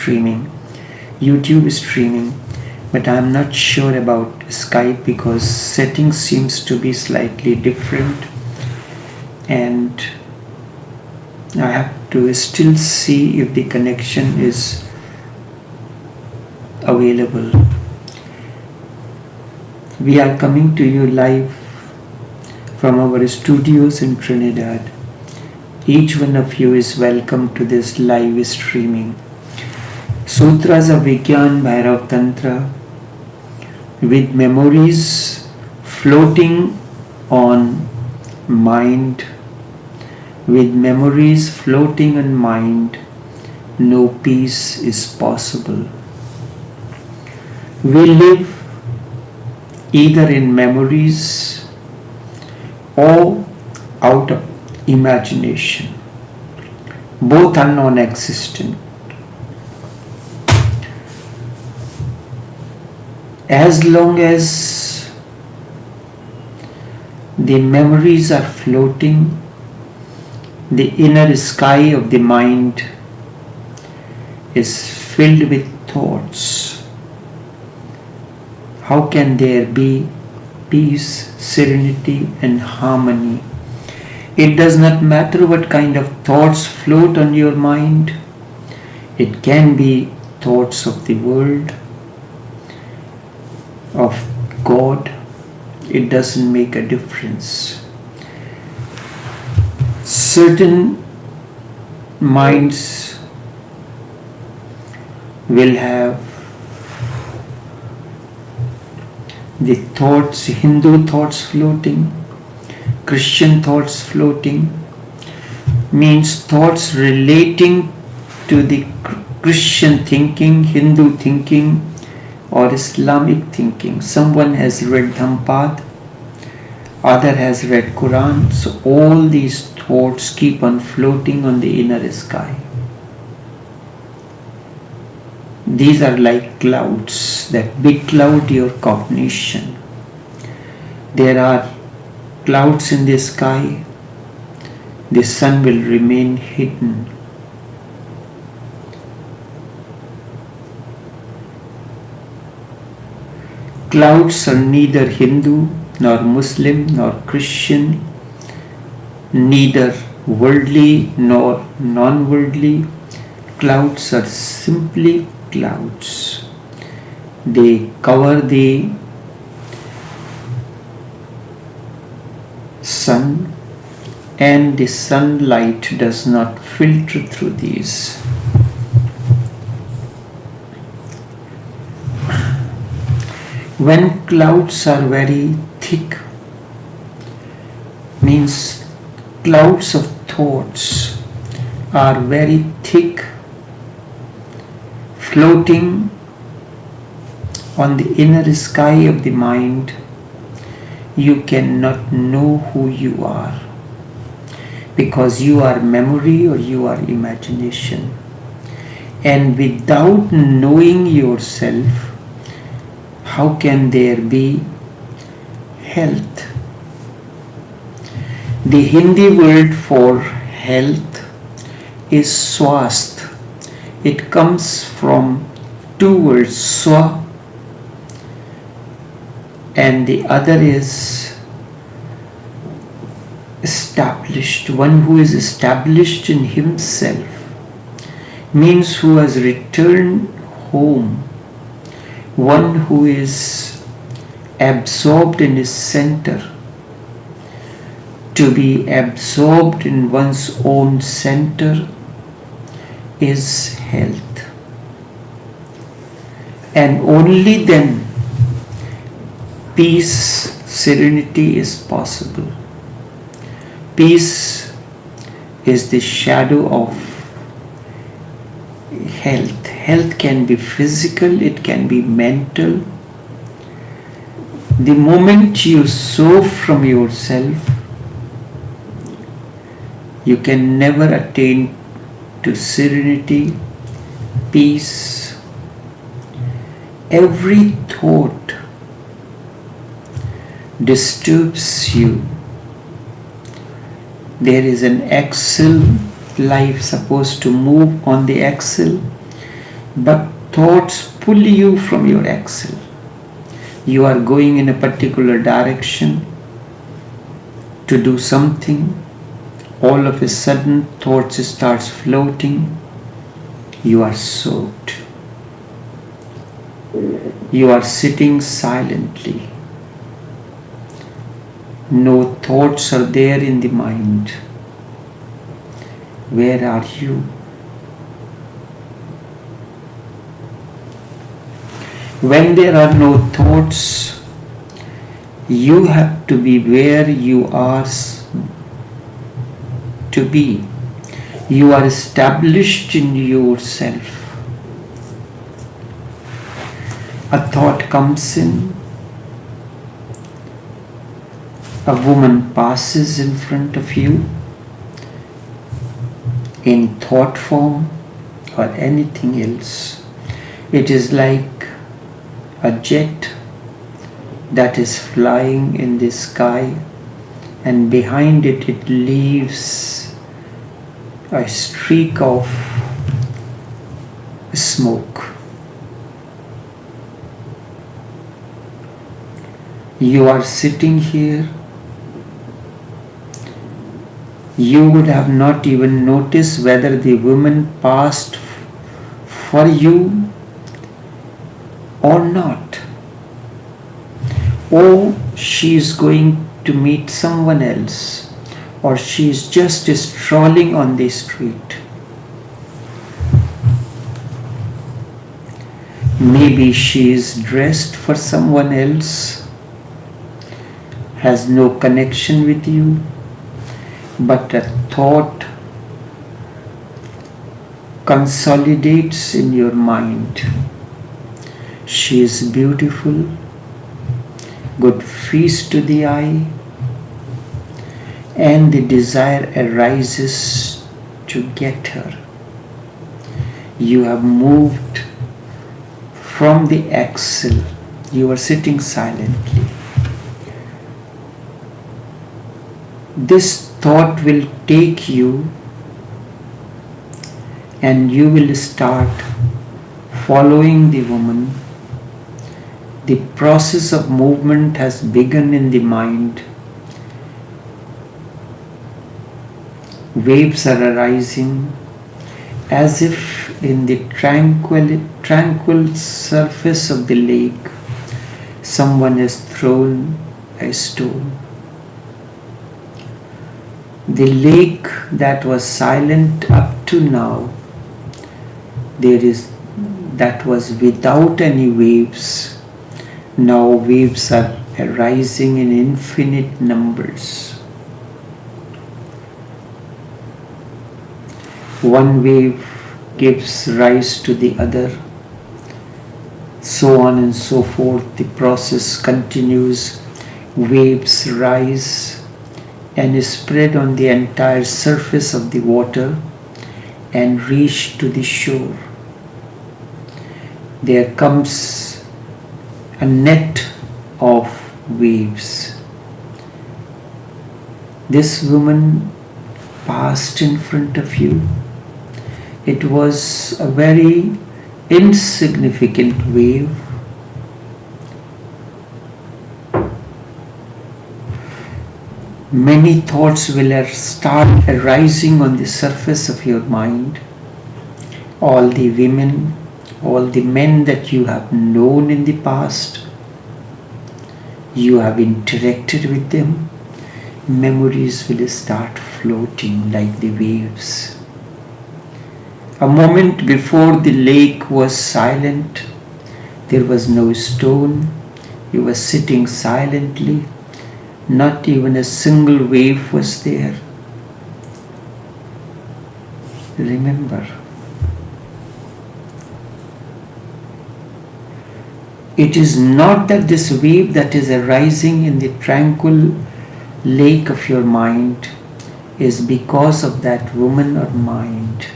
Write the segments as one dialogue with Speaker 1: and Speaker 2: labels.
Speaker 1: streaming, YouTube is streaming, but I'm not sure about Skype because settings seems to be slightly different, and I have to still see if the connection is available. We are coming to you live from our studios in Trinidad. Each one of you is welcome to this live streaming. Sutras of Vigyan Bhairav Tantra with memories floating on mind. With memories floating on mind, no peace is possible. We live either in memories or out of imagination. Both are non-existent. As long as the memories are floating, the inner sky of the mind is filled with thoughts. How can there be peace, serenity, and harmony? It does not matter what kind of thoughts float on your mind. It can be thoughts of the world, of God. It doesn't make a difference. Certain minds will have the thoughts, Hindu thoughts floating, Christian thoughts floating, means thoughts relating to the Christian thinking, Hindu thinking, or Islamic thinking. Someone has read Dhampad, other has read Quran, so all these thoughts keep on floating on the inner sky. These are like clouds that becloud your cognition. There are clouds in the sky, the sun will remain hidden. Clouds are neither Hindu, nor Muslim, nor Christian, neither worldly nor non-worldly. Clouds are simply clouds. They cover the sun, and the sunlight does not filter through these. When clouds are very thick, means clouds of thoughts are very thick, floating on the inner sky of the mind, you cannot know who you are, because you are memory or you are imagination. And without knowing yourself, how can there be health? The Hindi word for health is swasth. It comes from two words, swa, and the other is established. One who is established in himself means who has returned home. One who is absorbed in his center. To be absorbed in one's own center is health. And only then peace, serenity is possible. Peace is the shadow of health. Health can be physical, it can be mental. The moment you sow from yourself, you can never attain to serenity, peace. Every thought disturbs you. There is an axle life supposed to move on the axle. but thoughts pull you from your axle. You are going in a particular direction to do something. All of a sudden, thoughts starts floating. You are soaked. You are sitting silently. No thoughts are there in the mind. Where are you? When there are no thoughts, you have to be where you are to be. You are established in yourself. A thought comes in. A woman passes in front of you in thought form or anything else. It is like a jet that is flying in the sky, and behind it leaves a streak of smoke. You are sitting here. You would have not even noticed whether the woman passed for you or not. Or she is going to meet someone else, or she is just strolling on the street. Maybe she is dressed for someone else, has no connection with you, but a thought consolidates in your mind. She is beautiful, good feast to the eye, and the desire arises to get her. You have moved from the axle. You are sitting silently. This thought will take you, and you will start following the woman. The process of movement has begun in the mind. Waves are arising as if in the tranquil surface of the lake someone has thrown a stone. The lake that was silent up to now, that was without any waves. Now waves are arising in infinite numbers. One wave gives rise to the other, so on and so forth. The process continues. Waves rise and spread on the entire surface of the water and reach to the shore. There comes a net of waves. This woman passed in front of you. It was a very insignificant wave. Many thoughts will start arising on the surface of your mind. All the women, all the men that you have known in the past, you have interacted with them. Memories will start floating like the waves. A moment before the lake was silent. There was no stone. You were sitting silently. Not even a single wave was there. Remember, it is not that this wave that is arising in the tranquil lake of your mind is because of that woman or mind.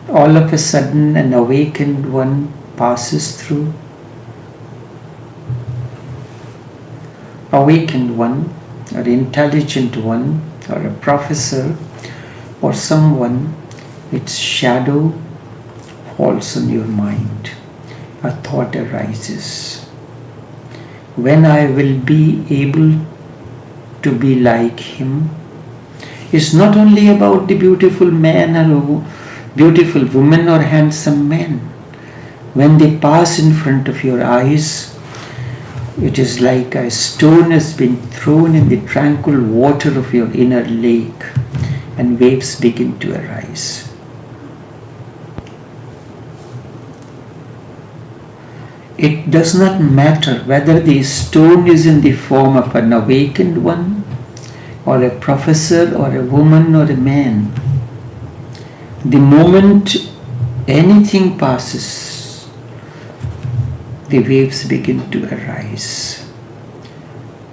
Speaker 1: All of a sudden, an awakened one passes through. Awakened one, or intelligent one, or a professor, or someone its shadow falls on your mind. A thought arises. When I will be able to be like him, it's not only about the beautiful man or beautiful woman or handsome man. When they pass in front of your eyes, it is like a stone has been thrown in the tranquil water of your inner lake, and waves begin to arise. It does not matter whether the stone is in the form of an awakened one, or a professor, or a woman, or a man. The moment anything passes, the waves begin to arise.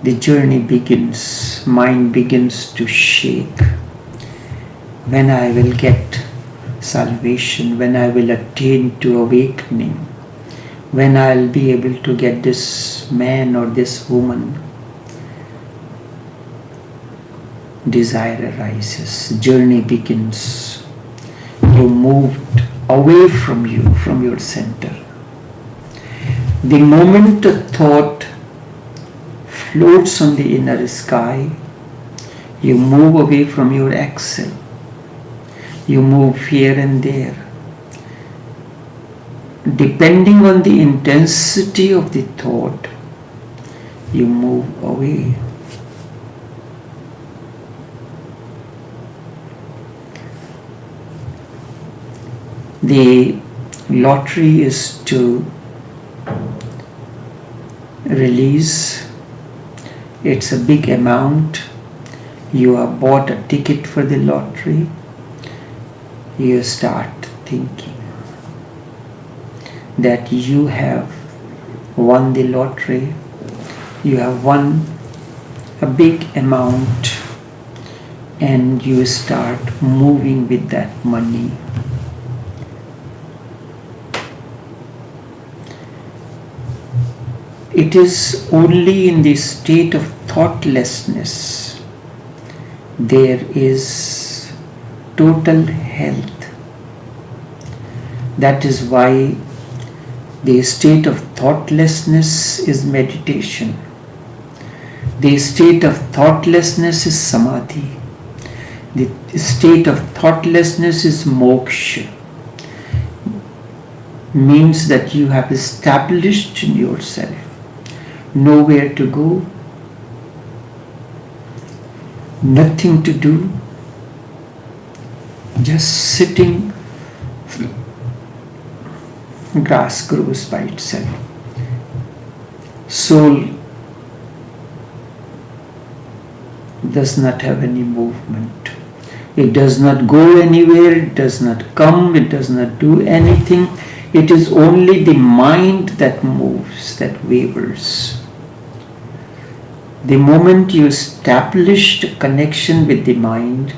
Speaker 1: The journey begins, mind begins to shake. When I will get salvation, when I will attain to awakening, when I'll be able to get this man or this woman, desire arises, journey begins. You moved away from you, from your center. The moment a thought floats on the inner sky, you move away from your axle. You move here and there. Depending on the intensity of the thought, you move away. The lottery is to release. It's a big amount. You have bought a ticket for the lottery. You start thinking that you have won the lottery. You have won a big amount, and you start moving with that money. It is only in the state of thoughtlessness there is total health. That is why the state of thoughtlessness is meditation. The state of thoughtlessness is samadhi. The state of thoughtlessness is moksha. Means that you have established in yourself nowhere to go, nothing to do, just sitting. Grass grows by itself. Soul does not have any movement. It does not go anywhere, it does not come, it does not do anything. It is only the mind that moves, that wavers. The moment you establish a connection with the mind,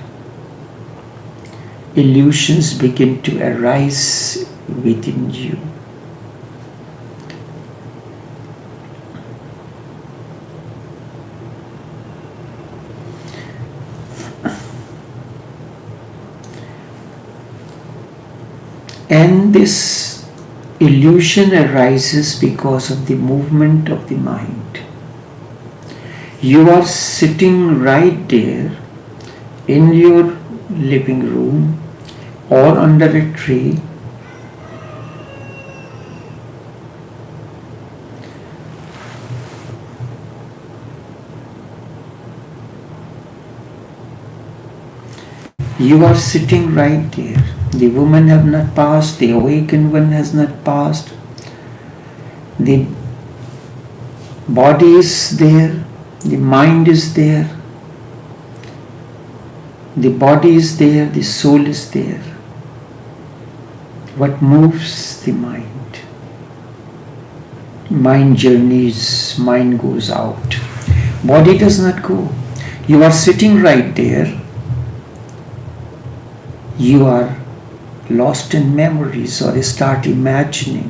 Speaker 1: illusions begin to arise within you. And this illusion arises because of the movement of the mind. You are sitting right there in your living room or under a tree. You are sitting right there. The woman have not passed, the awakened one has not passed. The body is there, the mind is there. The body is there, the soul is there. What moves the mind? Mind journeys, mind goes out. Body does not go. You are sitting right there. You are lost in memories or start imagining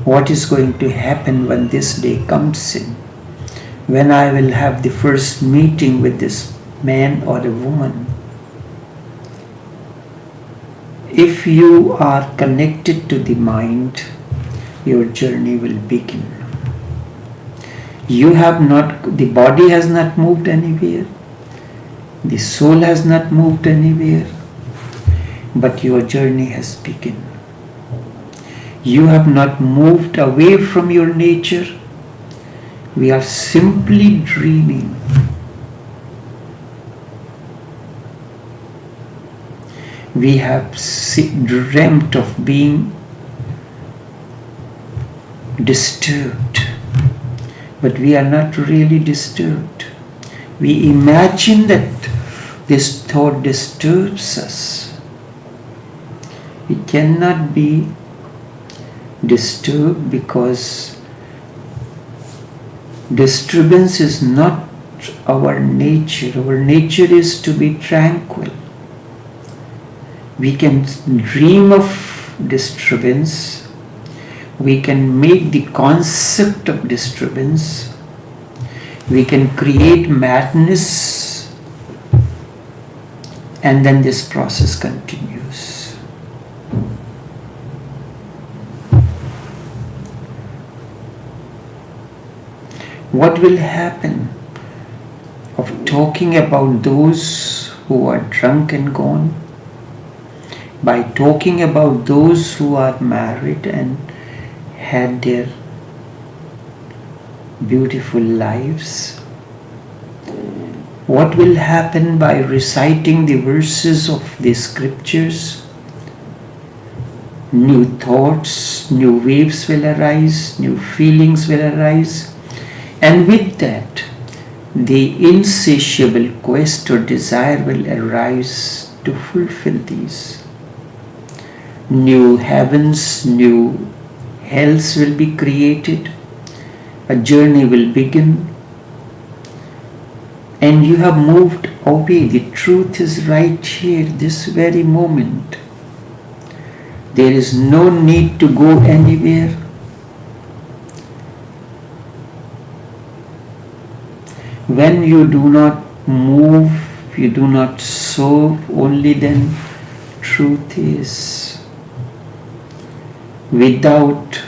Speaker 1: what is going to happen when this day comes in, when I will have the first meeting with this man or a woman. if you are connected to the mind, your journey will begin. The body has not moved anywhere, the soul has not moved anywhere, but your journey has begun. You have not moved away from your nature. We are simply dreaming. We have dreamt of being disturbed, but we are not really disturbed. We imagine that this thought disturbs us. We cannot be disturbed because disturbance is not our nature. Our nature is to be tranquil. We can dream of disturbance. We can make the concept of disturbance. We can create madness, and then this process continues. What will happen of talking about those who are drunk and gone? By talking about those who are married and had their beautiful lives. What will happen by reciting the verses of the scriptures? New thoughts, new waves will arise, new feelings will arise, and with that, the insatiable quest or desire will arise to fulfill these. New heavens, new hells will be created. A journey will begin. And you have moved away. The truth is right here, this very moment. There is no need to go anywhere. When you do not move, you do not serve, only then truth is. Without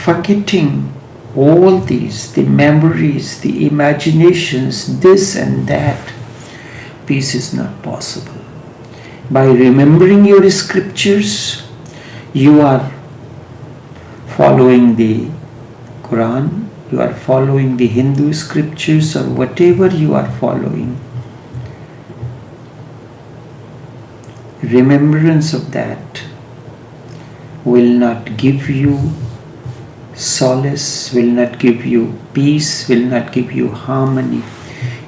Speaker 1: forgetting all these, the memories, the imaginations, this and that, peace is not possible. By remembering your scriptures, you are following the Quran, you are following the Hindu scriptures, or whatever you are following. Remembrance of that will not give you solace, will not give you peace, will not give you harmony.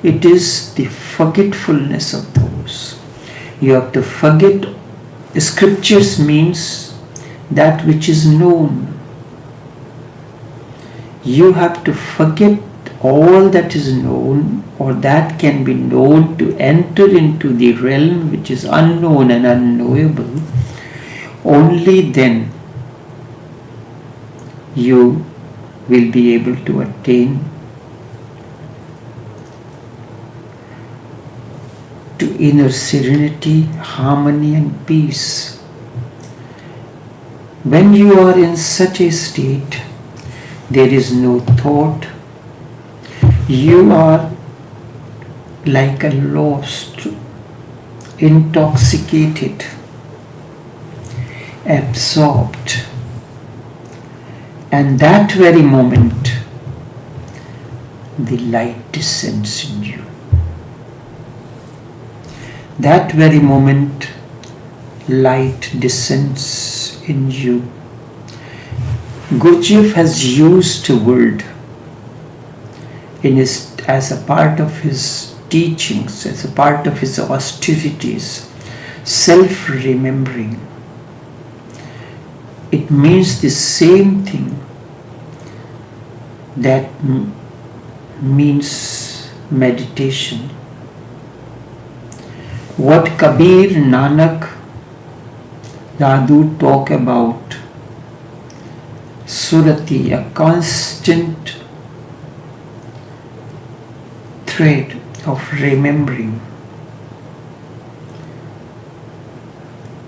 Speaker 1: It is the forgetfulness of those. You have to forget. Scriptures means that which is known. You have to forget all that is known or that can be known to enter into the realm which is unknown and unknowable. Only then you will be able to attain to inner serenity, harmony and peace. When you are in such a state, there is no thought. You are like a lost, intoxicated, absorbed. And that very moment, the light descends in you. That very moment, light descends in you. Gurdjieff has used a word as a part of his teachings, as a part of his austerities, self-remembering. It means the same thing that means meditation. What Kabir, Nanak, Sadhu talk about, surati, a constant thread of remembering.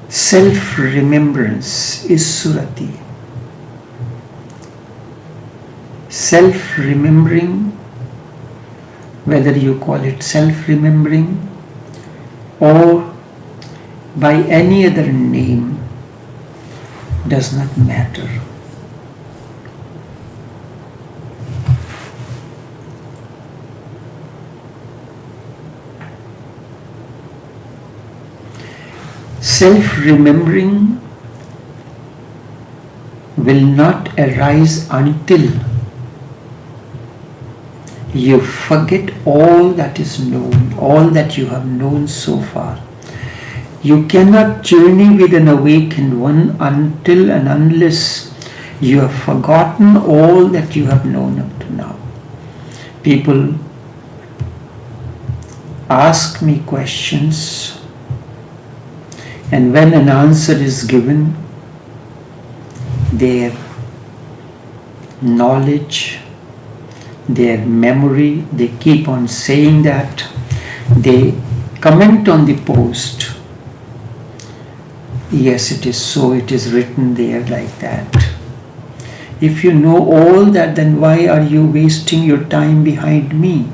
Speaker 1: Self-remembrance is surati. Self-remembering, whether you call it self-remembering or by any other name, does not matter. Self-remembering will not arise until you forget all that is known, all that you have known so far. You cannot journey with an awakened one until and unless you have forgotten all that you have known up to now. People ask me questions, and when an answer is given, their knowledge, their memory, they keep on saying that. They comment on the post. Yes, it is so, it is written there like that. If you know all that, then why are you wasting your time behind me?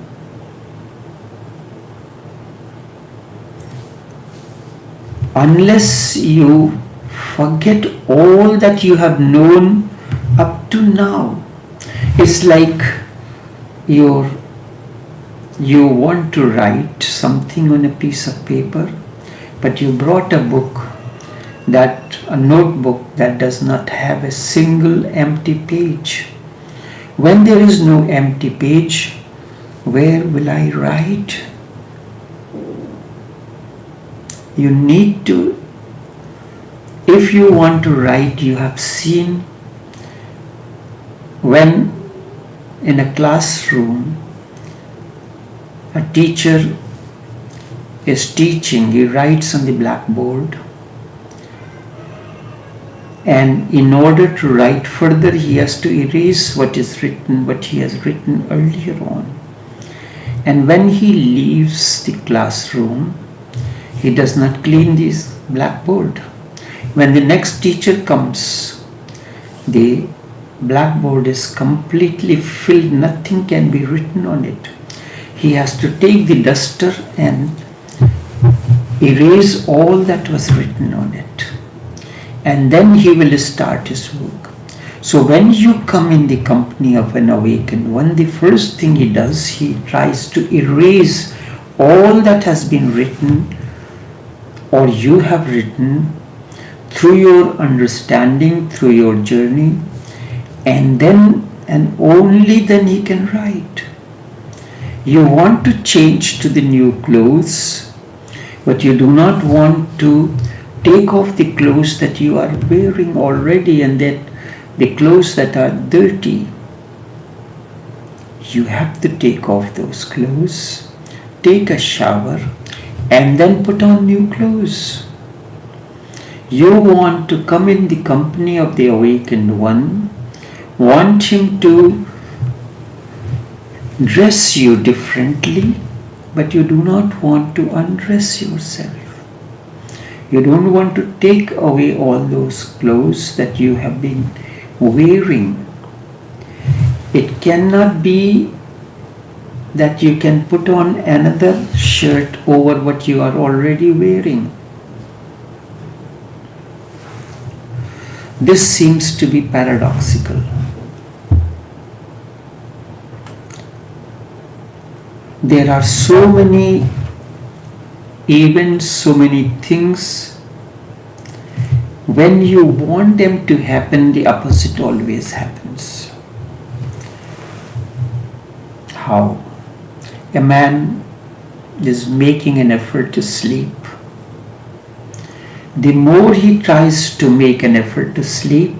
Speaker 1: Unless you forget all that you have known up to now. It's like you want to write something on a piece of paper, but you brought a notebook that does not have a single empty page. When there is no empty page, where will I write? You need to, if you want to write, you have seen when in a classroom a teacher is teaching, he writes on the blackboard, and in order to write further he has to erase what is written, what he has written earlier on. And when he leaves the classroom, he does not clean this blackboard. When the next teacher comes, the blackboard is completely filled, nothing can be written on it. He has to take the duster and erase all that was written on it. And then he will start his work. So when you come in the company of an awakened one, the first thing he does, he tries to erase all that has been written or you have written through your understanding, through your journey, and then and only then he can write. You want to change to the new clothes, but you do not want to take off the clothes that you are wearing already and that the clothes that are dirty. You have to take off those clothes, take a shower, and then put on new clothes. You want to come in the company of the awakened one, want him to dress you differently, but you do not want to undress yourself. You don't want to take away all those clothes that you have been wearing. It cannot be that you can put on another shirt over what you are already wearing. This seems to be paradoxical. There are so many events, so many things. When you want them to happen, the opposite always happens. How? A man is making an effort to sleep. The more he tries to make an effort to sleep,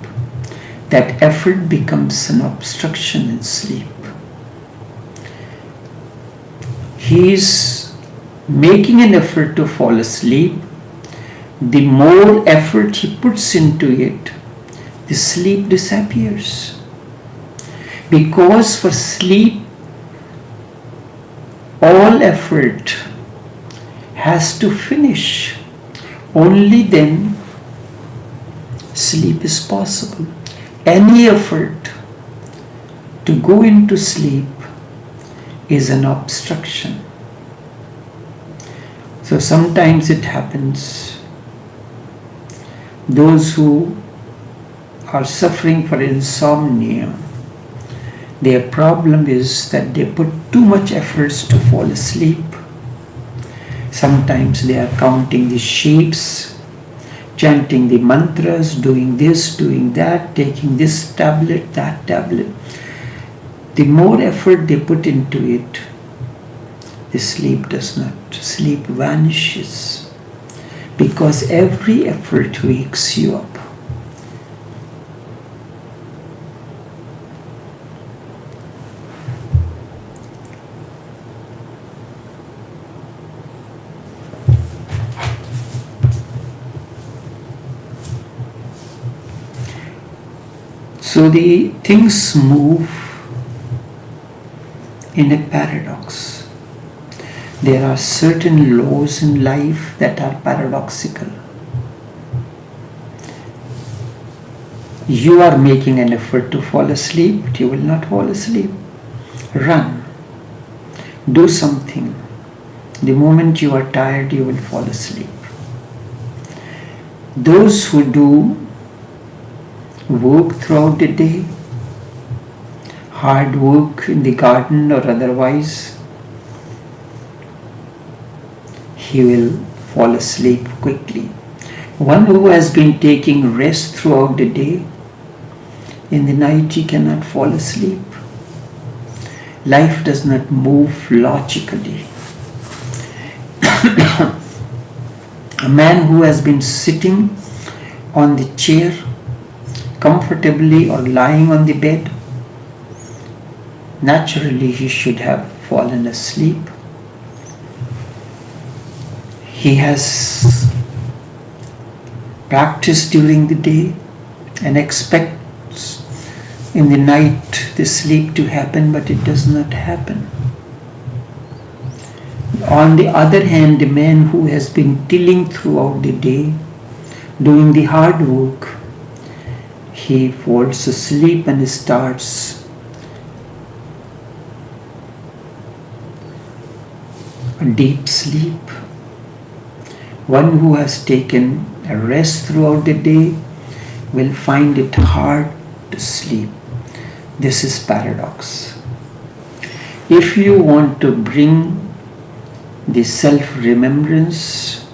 Speaker 1: that effort becomes an obstruction in sleep. He is making an effort to fall asleep. The more effort he puts into it, the sleep disappears. Because for sleep, all effort has to finish. Only then sleep is possible. Any effort to go into sleep is an obstruction. So sometimes it happens, those who are suffering from insomnia, their problem is that they put too much efforts to fall asleep. Sometimes they are counting the shapes, chanting the mantras, doing this, doing that, taking this tablet, that tablet. The more effort they put into it, the sleep does not. Sleep vanishes because every effort wakes you up. So the things move in a paradox. There are certain laws in life that are paradoxical. You are making an effort to fall asleep, but you will not fall asleep. Run. Do something. The moment you are tired, you will fall asleep. Those who do work throughout the day, hard work in the garden or otherwise, he will fall asleep quickly. One who has been taking rest throughout the day, in the night he cannot fall asleep. Life does not move logically. A man who has been sitting on the chair comfortably or lying on the bed, naturally he should have fallen asleep. He has practiced during the day and expects in the night the sleep to happen, but it does not happen. On the other hand, the man who has been tilling throughout the day, doing the hard work, he falls asleep and starts a deep sleep. One who has taken a rest throughout the day will find it hard to sleep. This is paradox. If you want to bring the self-remembrance,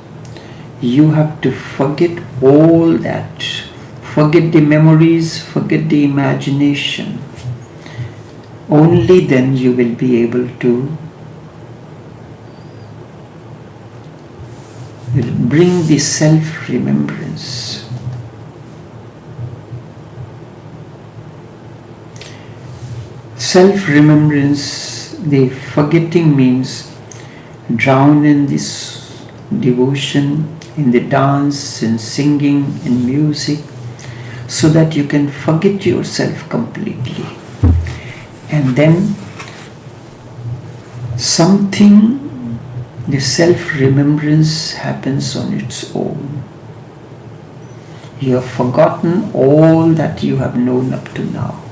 Speaker 1: you have to forget all that. Forget the memories, forget the imagination. Only then you will be able to bring the self-remembrance. Self-remembrance, the forgetting means drown in this devotion, in the dance, in singing, in music, so that you can forget yourself completely. And then something, the self-remembrance happens on its own. You have forgotten all that you have known up to now.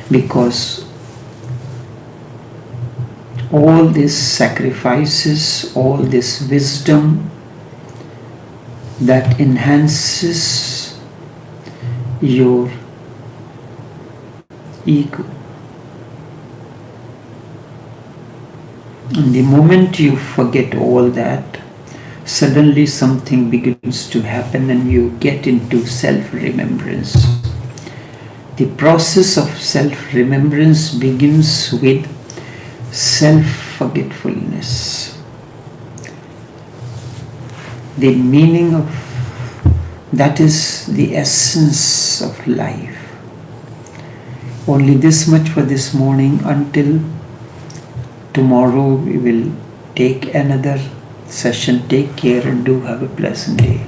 Speaker 1: Because all these sacrifices, all this wisdom that enhances your ego. And the moment you forget all that, suddenly something begins to happen and you get into self-remembrance. The process of self-remembrance begins with self-forgetfulness. The meaning of that is the essence of life. Only this much for this morning. Until tomorrow we will take another session. Take care and do have a pleasant day.